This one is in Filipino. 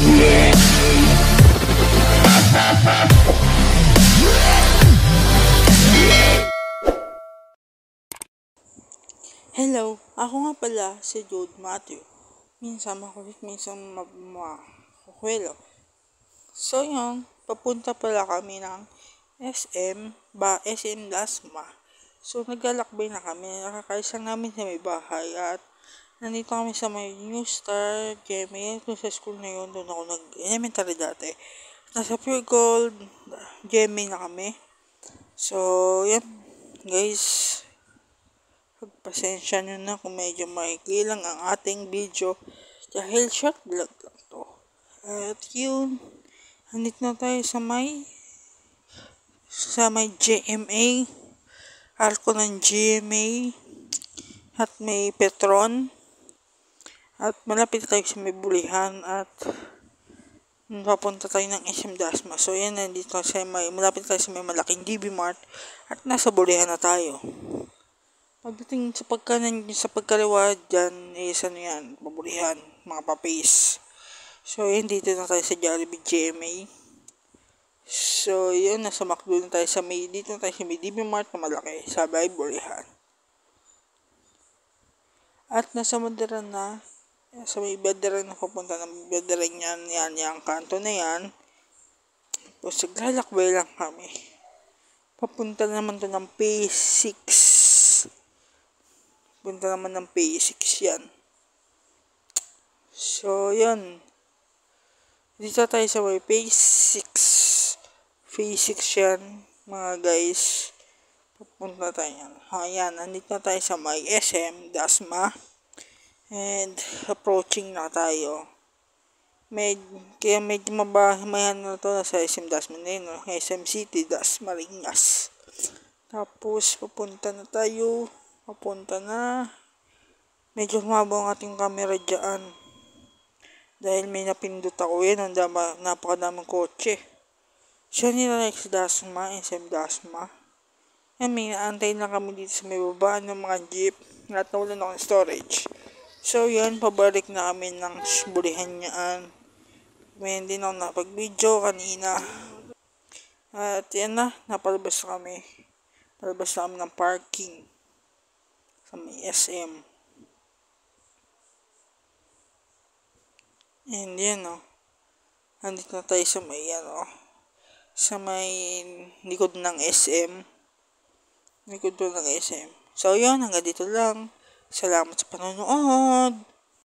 Hello, ako nga pala si Jude Matthew. Minsan makulit, minsan makukwelo. So yun, papunta pala kami ng SM Lasma. So naglalakbay na kami, nakakaisa namin sa may bahay at nandito kami sa may New Star GMA. Kung sa school na yun, doon ako nag-elementary dati. Nasa Pure Gold GMA na kami. So yan guys, pagpasensya nyo na kung medyo maikli lang ang ating video dahil short vlog lang to. At yun, handit na tayo sa may GMA, arko ng GMA at may Petron at malapit tayo sa may Bulihan at papunta tayo ng SM Dasma. So yan, nandito malapit tayo sa may malaking DB Mart at nasa Bulihan na tayo. Pagdating sa pagkaliwa dyan is yan, pabulihan, mga papis. So yun, dito na tayo sa Jollibee GMA. So yun, nasa McDo na tayo dito na tayo sa may DB Mart na malaki, sa may Bulihan. At nasa Madaran na, sa may Badaran na papunta ng Badaran yan, yung kanto na yan. Tapos naglalakbay lang kami. Papunta naman to ng P6. Punta naman ng P6 yan. So, yan. Dito tayo sa may P6. P6 yan, mga guys. Pupunta tayo yan. Ayan, nandito na tayo sa may SM Dasma. And, approaching na tayo. Kaya medyo mabahimayan na to sa SM Dasma na yun. SM City, Dasmariñas. Tapos, papunta na, medyo humaba ang ating camera dyan dahil may napindot ako yun, napakadaming kotse. So nila sa Dasma, SM Dasma, may naantay na kami dito sa may babaan ng mga jeep at nawalan ako ng storage. So yan, pabalik na kami ng Bulihan yan. May hindi na ako napag-video kanina at yan na, napalabas na kami ng parking sa may SM. And yan nandito na tayo sa may sa may likod ng SM. So yun, hanggang dito lang. Salamat sa panonood.